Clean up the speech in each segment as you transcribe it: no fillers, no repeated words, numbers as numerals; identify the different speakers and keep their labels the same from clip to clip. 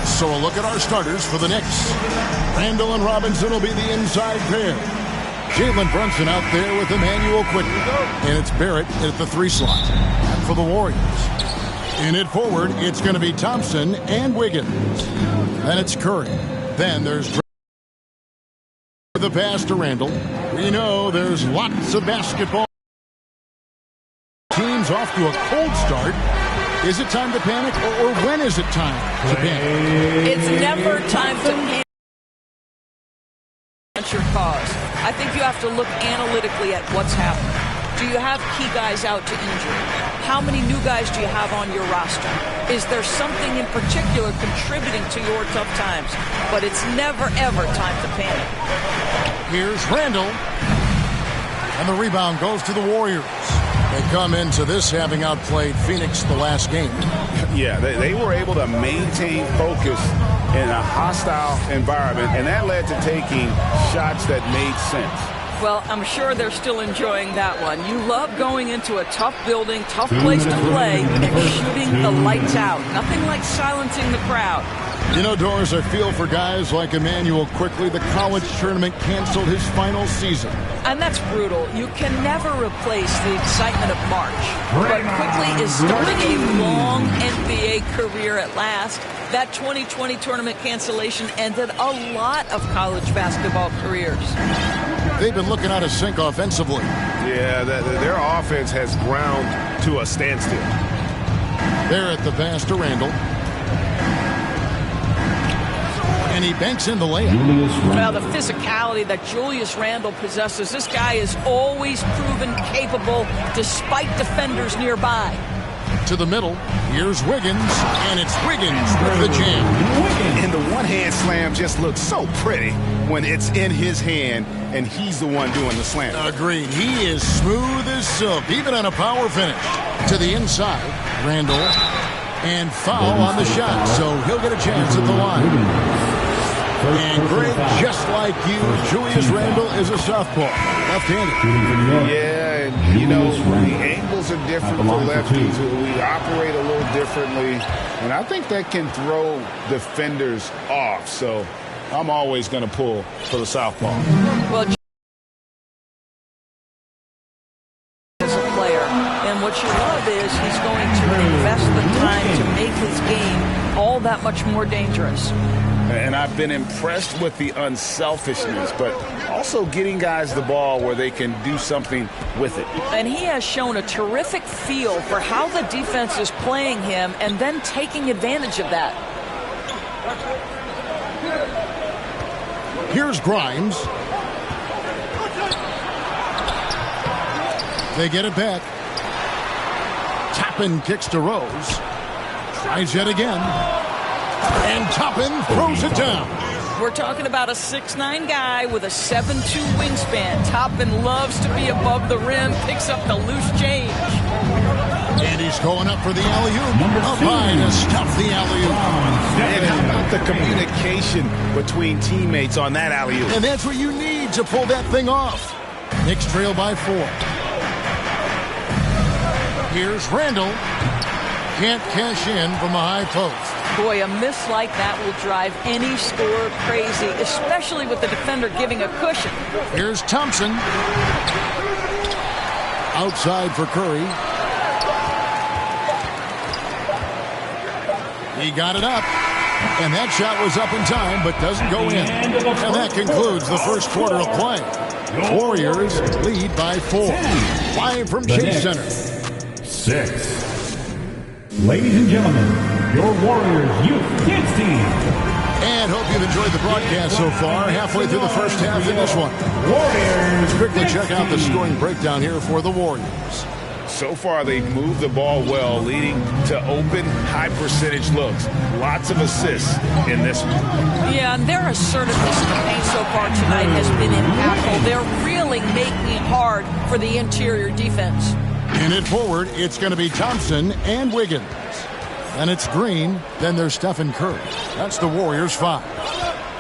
Speaker 1: So a look at our starters for the Knicks. Randall and Robinson will be the inside pair. Jalen Brunson out there with Emmanuel Quickly. And it's Barrett at the 3 slot. And for the Warriors, in it forward, it's going to be Thompson and Wiggins. Then it's Curry. Then there's the pass to Randall. We know there's lots of basketball. Teams off to a cold start. Is it time to panic, or when is it time to panic?
Speaker 2: It's never time to panic. Your cause. I think you have to look analytically at what's happening. Do you have key guys out to injury? How many new guys do you have on your roster? Is there something in particular contributing to your tough times? But it's never, ever time to panic.
Speaker 1: Here's Randall. And the rebound goes to the Warriors. They come into this having outplayed Phoenix the last game.
Speaker 3: Yeah, they were able to maintain focus in a hostile environment, and that led to taking shots that made sense.
Speaker 2: Well, I'm sure they're still enjoying that one. You love going into a tough building, tough place to play, and shooting the lights out. Nothing like silencing the crowd.
Speaker 1: You know, Doris, I feel for guys like Emmanuel Quickly. The college tournament canceled his final season.
Speaker 2: And that's brutal. You can never replace the excitement of March. But Quickly is starting a long NBA career at last. That 2020 tournament cancellation ended a lot of college basketball careers.
Speaker 1: They've been looking out of sync offensively.
Speaker 3: Yeah, their offense has ground to a standstill.
Speaker 1: They're at the pass to Randall. And he banks in the layup.
Speaker 2: Well, the physicality that Julius Randle possesses, this guy is always proven capable despite defenders nearby.
Speaker 1: To the middle, here's Wiggins, and it's Wiggins with the jam.
Speaker 3: And the one-hand slam just looks so pretty when it's in his hand and he's the one doing the slam.
Speaker 1: Agreed. He is smooth as silk, even on a power finish. To the inside, Randall, and foul on the shot, so he'll get a chance at the line. And Greg, just like you, Julius Randle is a southpaw, left-handed.
Speaker 3: Yeah, and you know, the angles are different for lefties. We operate a little differently, and I think that can throw defenders off. So I'm always going to pull for the southpaw.
Speaker 2: Well, as a player, and what you love is he's going to invest the time to make his game all that much more dangerous.
Speaker 3: And I've been impressed with the unselfishness, but also getting guys the ball where they can do something with it.
Speaker 2: And he has shown a terrific feel for how the defense is playing him and then taking advantage of that.
Speaker 1: Here's Grimes. They get it back. Toppin kicks to Rose. Tries yet again. And Toppin throws it down.
Speaker 2: We're talking about a 6'9" guy with a 7'2" wingspan. Toppin loves to be above the rim, picks up the loose change.
Speaker 1: And he's going up for the alley-oop. Up high to stuff the alley-oop.
Speaker 3: And how about the communication between teammates on that alley-oop?
Speaker 1: And that's what you need to pull that thing off. Knicks trail by 4. Here's Randall. Can't cash in from a high post.
Speaker 2: Boy, a miss like that will drive any scorer crazy, especially with the defender giving a cushion.
Speaker 1: Here's Thompson. Outside for Curry. He got it up. And that shot was up in time, but doesn't go in. And that concludes the first quarter of play. Warriors lead by 4. Live from Chase Center.
Speaker 4: 6. Ladies and gentlemen, your Warriors Youth Kids team.
Speaker 1: And hope you've enjoyed the broadcast so far. Halfway through the first half in this one.
Speaker 4: Warriors.
Speaker 1: Quickly check out the scoring breakdown here for the Warriors.
Speaker 3: So far, they've moved the ball well, leading to open, high-percentage looks. Lots of assists in this one.
Speaker 2: Yeah, and their assertiveness in the paint so far tonight has been impactful. They're really making it hard for the interior defense.
Speaker 1: In it forward, it's going to be Thompson and Wiggins. Then it's Green. Then there's Stephen Curry. That's the Warriors' 5.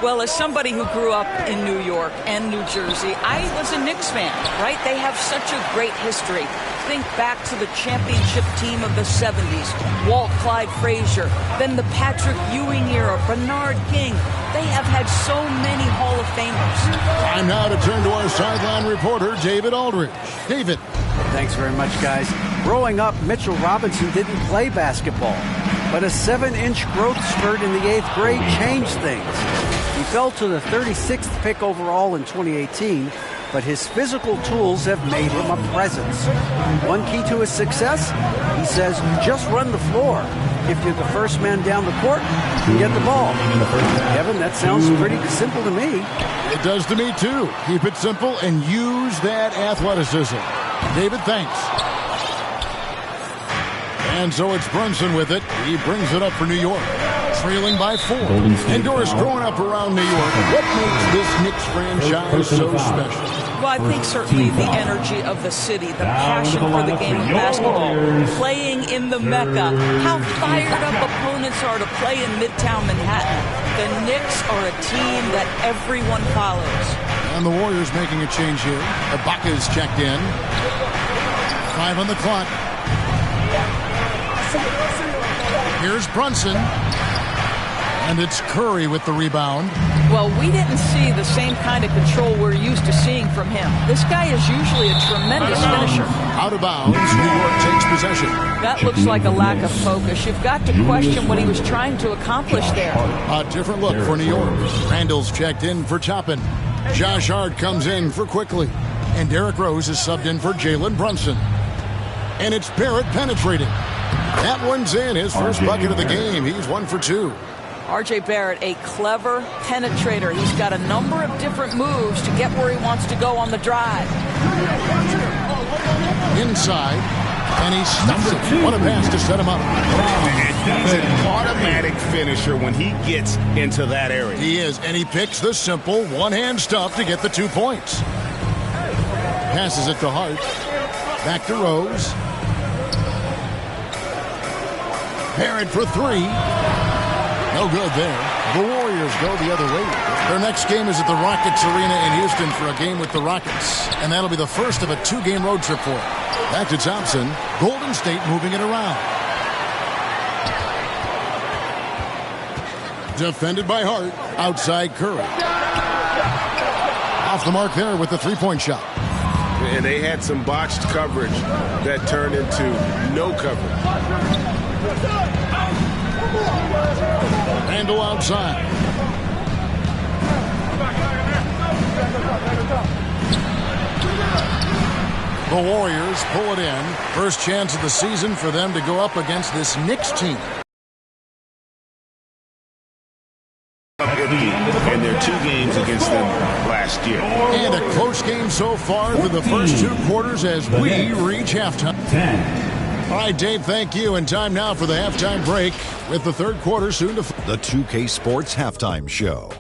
Speaker 2: Well, as somebody who grew up in New York and New Jersey, I was a Knicks fan, right? They have such a great history. Think back to the championship team of the 70s, Walt Clyde Frazier, then the Patrick Ewing era, Bernard King. They have had so many Hall of Famers.
Speaker 1: Time now to turn to our sideline reporter, David Aldridge. David.
Speaker 5: Thanks very much, guys. Growing up, Mitchell Robinson didn't play basketball, but a 7-inch growth spurt in the 8th grade changed things. He fell to the 36th pick overall in 2018, but his physical tools have made him a presence. One key to his success, he says, just run the floor. If you're the first man down the court, you get the ball. Kevin, that sounds pretty simple to me.
Speaker 1: It does to me, too. Keep it simple and use that athleticism. David, thanks. And so it's Brunson with it. He brings it up for New York. Trailing by 4. And Doris, growing up around New York, what makes this Knicks franchise so special?
Speaker 2: Well, I think certainly the energy of the city, the passion for the game of basketball, playing in the Mecca, how fired up opponents are to play in Midtown Manhattan. The Knicks are a team that everyone follows.
Speaker 1: And the Warriors making a change here. Ibaka's checked in. 5 on the clock. Here's Brunson. And it's Curry with the rebound.
Speaker 2: Well, we didn't see the same kind of control we're used to seeing from him. This guy is usually a tremendous finisher.
Speaker 1: Out of bounds, New York takes possession.
Speaker 2: That looks like a lack of focus. You've got to question what he was trying to accomplish there.
Speaker 1: A different look for New York. Randall's checked in for Toppin. Josh Hart comes in for Quickly. And Derrick Rose is subbed in for Jalen Brunson. And it's Barrett penetrating. That one's in, his first bucket of the game. He's 1 for 2.
Speaker 2: R.J. Barrett, a clever penetrator. He's got a number of different moves to get where he wants to go on the drive.
Speaker 1: Inside, and he stuffs it. What a pass to set him up.
Speaker 3: He's an automatic finisher when he gets into that area.
Speaker 1: He is, and he picks the simple one-hand stuff to get the 2 points. Passes it to Hart. Back to Rose. Barrett for 3. No good there. The Warriors go the other way. Their next game is at the Rockets Arena in Houston for a game with the Rockets. And that'll be the first of a 2-game road trip for them. Back to Thompson. Golden State moving it around. Defended by Hart. Outside Curry. Off the mark there with the 3-point shot.
Speaker 3: And they had some botched coverage that turned into no coverage.
Speaker 1: Randall outside. The Warriors pull it in. First chance of the season for them to go up against this Knicks team.
Speaker 3: In their 2 games against them last year.
Speaker 1: And a close game so far for the first 2 quarters as we reach halftime.
Speaker 4: 10.
Speaker 1: All right, Dave, thank you. And time now for the halftime break with the 3rd quarter soon to...
Speaker 6: The 2K Sports Halftime Show.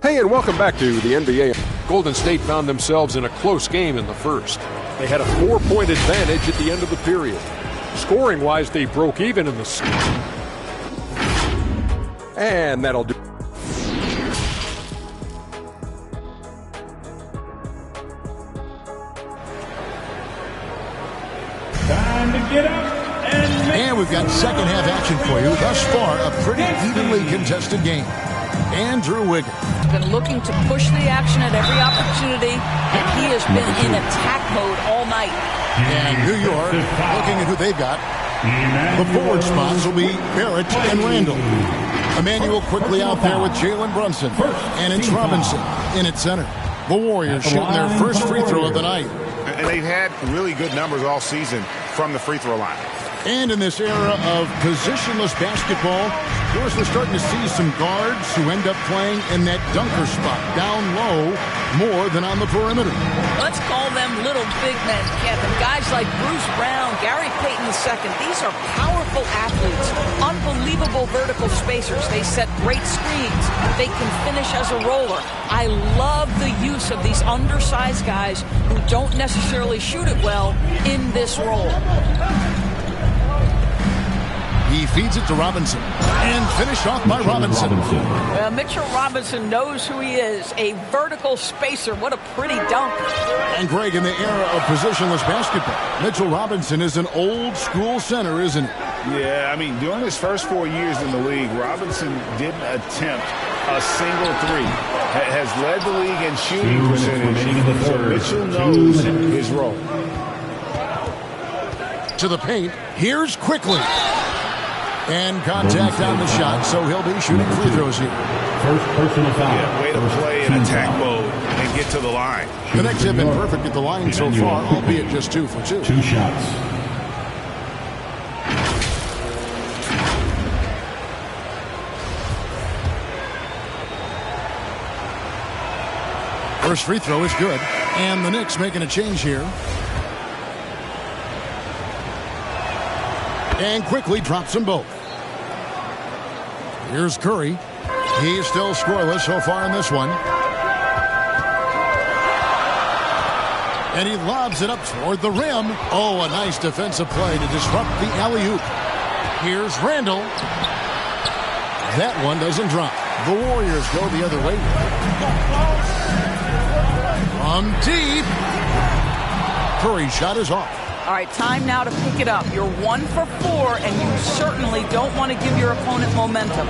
Speaker 7: Hey, and welcome back to the NBA. Golden State found themselves in a close game in the first. They had a 4-point advantage at the end of the period. Scoring-wise, they broke even in the second. And that'll do.
Speaker 4: Time to get up
Speaker 1: And we've got second half action for you. Thus far, a pretty evenly contested game. Andrew Wiggins.
Speaker 2: Been looking to push the action at every opportunity, and he has been in attack mode all night.
Speaker 1: And New York, looking at who they've got. The forward spots will be Barrett and Randall. Emmanuel quickly out there with Jalen Brunson. And it's Robinson in at center. The Warriors shooting their first free throw of the night.
Speaker 3: And they've had really good numbers all season from the free throw line.
Speaker 1: And in this era of positionless basketball, of course, we're starting to see some guards who end up playing in that dunker spot, down low, more than on the perimeter.
Speaker 2: Let's call them little big men, Kevin. Guys like Bruce Brown, Gary Payton II, these are powerful athletes, unbelievable vertical spacers. They set great screens. They can finish as a roller. I love the use of these undersized guys who don't necessarily shoot it well in this role.
Speaker 1: He feeds it to Robinson. And finished off by Robinson.
Speaker 2: Well, Mitchell Robinson knows who he is. A vertical spacer. What a pretty dunk.
Speaker 1: And Greg, in the era of positionless basketball, Mitchell Robinson is an old school center, isn't he?
Speaker 3: Yeah, I mean, during his first 4 years in the league, Robinson didn't attempt a single three. Has led the league in shooting percentage. So Mitchell knows his role.
Speaker 1: To the paint. Here's Quickly. And contact on the shot, so he'll be shooting free throws here.
Speaker 4: First personal foul.
Speaker 3: Yeah, way to play in attack mode and get to the line.
Speaker 1: The Knicks have been perfect at the line so far, albeit just 2 for 2.
Speaker 4: 2 shots.
Speaker 1: First free throw is good. And the Knicks making a change here. And Quickly drops them both. Here's Curry. He's still scoreless so far in this one. And he lobs it up toward the rim. Oh, a nice defensive play to disrupt the alley-oop. Here's Randall. That one doesn't drop. The Warriors go the other way. From deep. Curry's shot is off.
Speaker 2: All right, time now to pick it up. You're 1 for 4, and you certainly don't want to give your opponent momentum.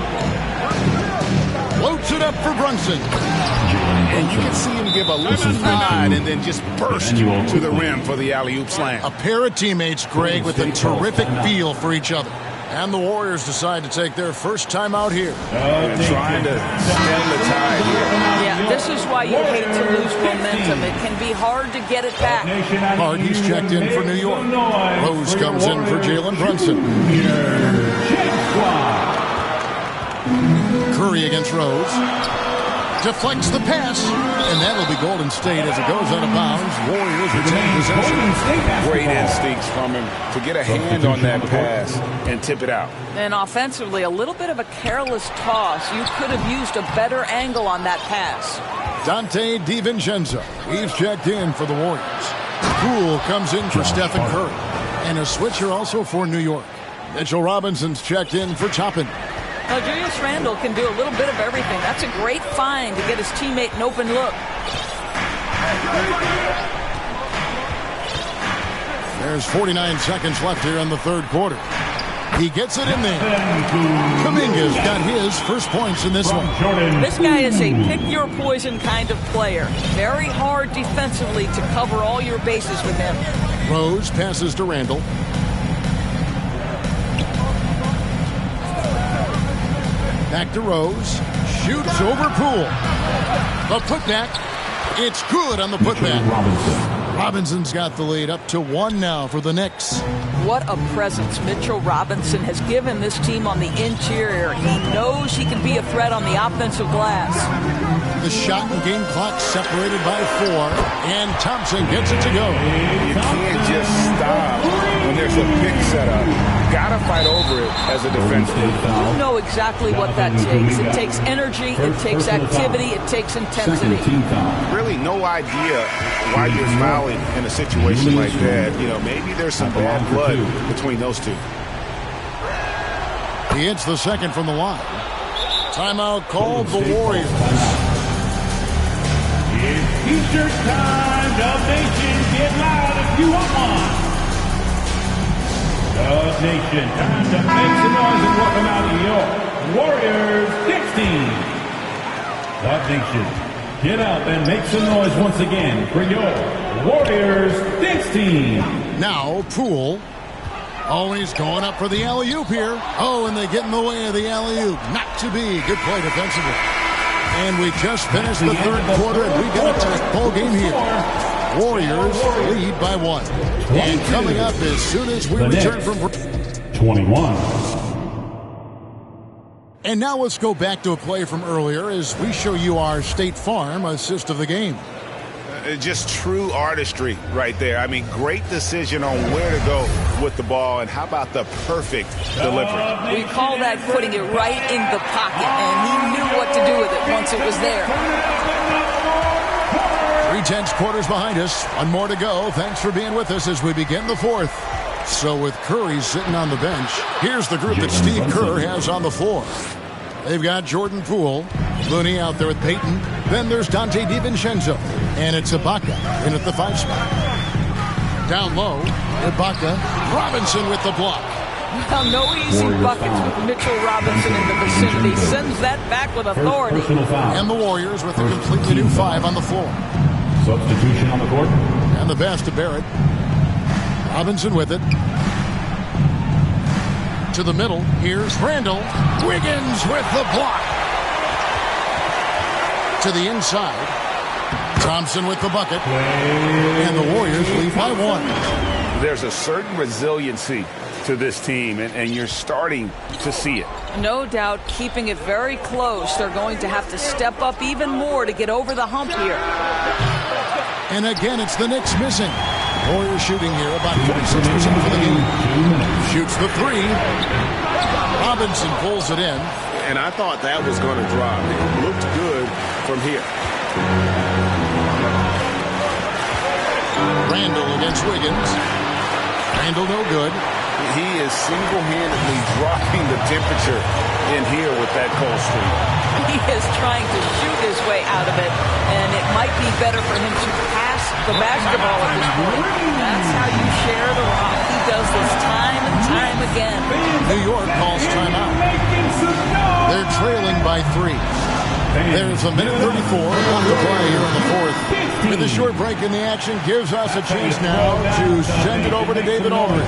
Speaker 1: Floats it up for Brunson.
Speaker 3: And you can see him give a little nod and then just burst to the rim for the alley-oop slam.
Speaker 1: A pair of teammates, Greg, with a terrific feel for each other. And the Warriors decide to take their first time out here.
Speaker 3: Trying to stem the tide here.
Speaker 2: Yeah, this is why you hate to lose momentum. It can be hard to get it back.
Speaker 1: Hard, he's checked in for New York. Rose comes in for Jalen Brunson. Curry against Rose. Deflects the pass, and that'll be Golden State as it goes out of bounds. Warriors retain possession.
Speaker 3: Great instincts from him to get a hand on that pass and tip it out.
Speaker 2: And offensively, a little bit of a careless toss. You could have used a better angle on that pass.
Speaker 1: Dante DiVincenzo. He's checked in for the Warriors. Poole comes in for Stephen Curry. And a switcher also for New York. Mitchell Robinson's checked in for Toppin.
Speaker 2: Now, Julius Randle can do a little bit of everything. That's a great find to get his teammate an open look.
Speaker 1: There's 49 seconds left here in the third quarter. He gets it in there. Kuminga's got his first points in this one.
Speaker 2: This guy is a pick-your-poison kind of player. Very hard defensively to cover all your bases with him.
Speaker 1: Rose passes to Randle. Back to Rose. Shoots over Poole. The putback. It's good on the putback. Robinson's got the lead up to 1 now for the Knicks.
Speaker 2: What a presence Mitchell Robinson has given this team on the interior. He knows he can be a threat on the offensive glass.
Speaker 1: The shot and game clock separated by 4. And Thompson gets it to go.
Speaker 3: You can't just stop when there's a pick set up. You gotta fight over it as a defenseman.
Speaker 2: You know exactly what that takes. It takes energy, it takes activity, it takes intensity.
Speaker 3: Really no idea why you're fouling in a situation like that. You know, maybe there's some bad blood between those two.
Speaker 1: He hits the second from the line. Timeout called the Warriors.
Speaker 4: It's T-shirt time. Dub Nation, get loud if you want one. Dub Nation, time to make some noise and welcome out your Warriors 16. Dub Nation, get out and make some noise once again for your Warriors 16.
Speaker 1: Now Poole. Oh, he's going up for the alley-oop here. Oh, and they get in the way of the alley-oop. Not to be. Good play defensively. And we just finished the third quarter, and we got a tight ball game here. Warriors lead by 1. And coming up as soon as we return from
Speaker 4: 21.
Speaker 1: And now let's go back to a play from earlier as we show you our State Farm assist of the game.
Speaker 3: Just true artistry right there. I mean, great decision on where to go with the ball, and how about the perfect delivery?
Speaker 2: We call that putting it right in the pocket, and he knew what to do with it once it was there.
Speaker 1: 3/10 quarters behind us. 1 more to go. Thanks for being with us as we begin the fourth. So with Curry sitting on the bench, here's the group that Steve Kerr has on the floor. They've got Jordan Poole, Looney out there with Peyton. Then there's Dante DiVincenzo. And it's Ibaka in at the 5 spot. Down low, Ibaka. Robinson with the block.
Speaker 2: Well, no easy buckets with Mitchell Robinson in the vicinity. Sends that back with authority.
Speaker 1: And the Warriors with a completely new 5 on the floor.
Speaker 4: Substitution on the court.
Speaker 1: And the pass to Barrett. Robinson with it. To the middle. Here's Randall. Wiggins with the block. To the inside. Thompson with the bucket. And the Warriors lead by 1.
Speaker 3: There's a certain resiliency to this team, and you're starting to see it.
Speaker 2: No doubt keeping it very close. They're going to have to step up even more to get over the hump here.
Speaker 1: And again, it's the Knicks missing. Warriors shooting here about 46% for the game. Shoots the 3. Robinson pulls it in.
Speaker 8: And I thought that was going to drop. It looked good from here.
Speaker 1: Randall against Wiggins. Randall no good.
Speaker 3: He is single-handedly dropping the temperature in here with that cold streak.
Speaker 2: He is trying to shoot his way out of it, and it might be better for him to pass the basketball at this point. That's how you share the rock. He does this time and time again.
Speaker 1: New York calls timeout. They're trailing by 3. There's a minute 34 on the play here in the 4th. With a short break in the action gives us a chance now to send it over to David Aldridge.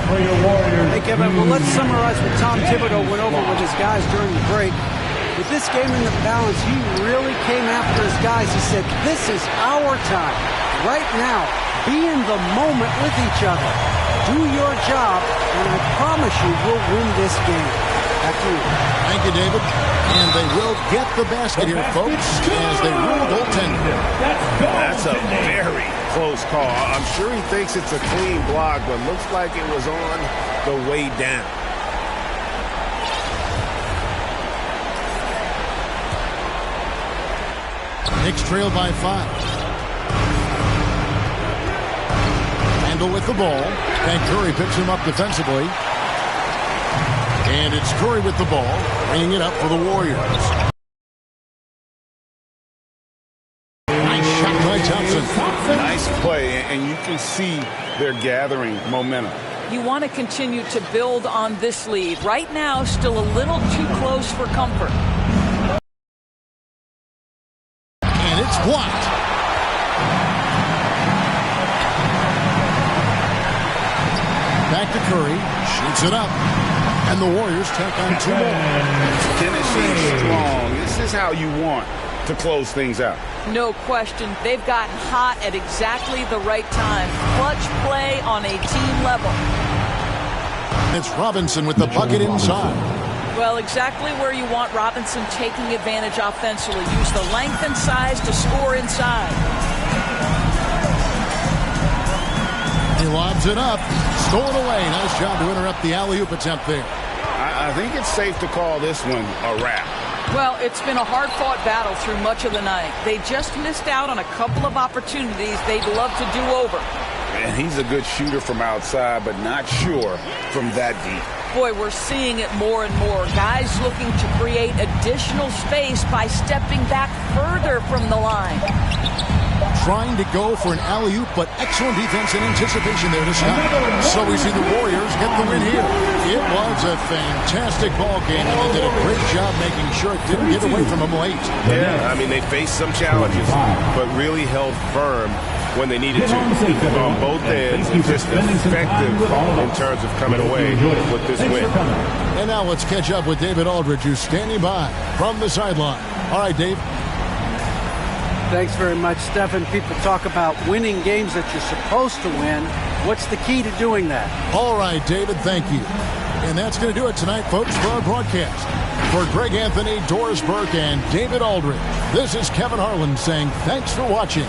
Speaker 5: Hey, Kevin, well, let's summarize what Tom Thibodeau went over with his guys during the break. With this game in the balance, he really came after his guys. He said, this is our time. Right now, be in the moment with each other. Do your job, and I promise you we'll win this game. Back to you.
Speaker 1: Thank you, David. And they will get the basket here, folks, as they rule goaltender.
Speaker 8: That's a very close call. I'm sure he thinks it's a clean block, but looks like it was on the way down.
Speaker 1: Knicks trail by 5. Randall with the ball. And Curry picks him up defensively. And it's Curry with the ball, bringing it up for the Warriors. Nice shot by Thompson.
Speaker 3: Nice play, and you can see they're gathering momentum.
Speaker 2: You want to continue to build on this lead. Right now, still a little too close for comfort.
Speaker 1: And it's blocked. Back to Curry. Shoots it up. And the Warriors take on 2 more.
Speaker 3: Finishing strong. This is how you want to close things out.
Speaker 2: No question. They've gotten hot at exactly the right time. Clutch play on a team level.
Speaker 1: It's Robinson with the bucket inside.
Speaker 2: Well, exactly where you want Robinson taking advantage offensively. Use the length and size to score inside.
Speaker 1: He lobs it up. Stolen away. Nice job to interrupt the alley-oop attempt there.
Speaker 3: I think it's safe to call this one a wrap.
Speaker 2: Well, it's been a hard-fought battle through much of the night. They just missed out on a couple of opportunities they'd love to do over.
Speaker 3: And he's a good shooter from outside, but not sure from that deep.
Speaker 2: Boy, we're seeing it more and more. Guys looking to create additional space by stepping back further from the line.
Speaker 1: Trying to go for an alley-oop, but excellent defense and anticipation there to stop. So we see the Warriors get the win here. It was a fantastic ball game, and they did a great job making sure it didn't get away from them late.
Speaker 8: Yeah, I mean, they faced some challenges, but really held firm when they needed to on both ends, and just effective in terms of coming away with this win.
Speaker 1: And now let's catch up with David Aldridge, who's standing by from the sideline. All right, Dave.
Speaker 5: Thanks very much, Stephen. People talk about winning games that you're supposed to win. What's the key to doing that?
Speaker 1: All right, David, thank you. And that's going to do it tonight, folks, for our broadcast. For Greg Anthony, Doris Burke, and David Aldridge, this is Kevin Harlan saying thanks for watching.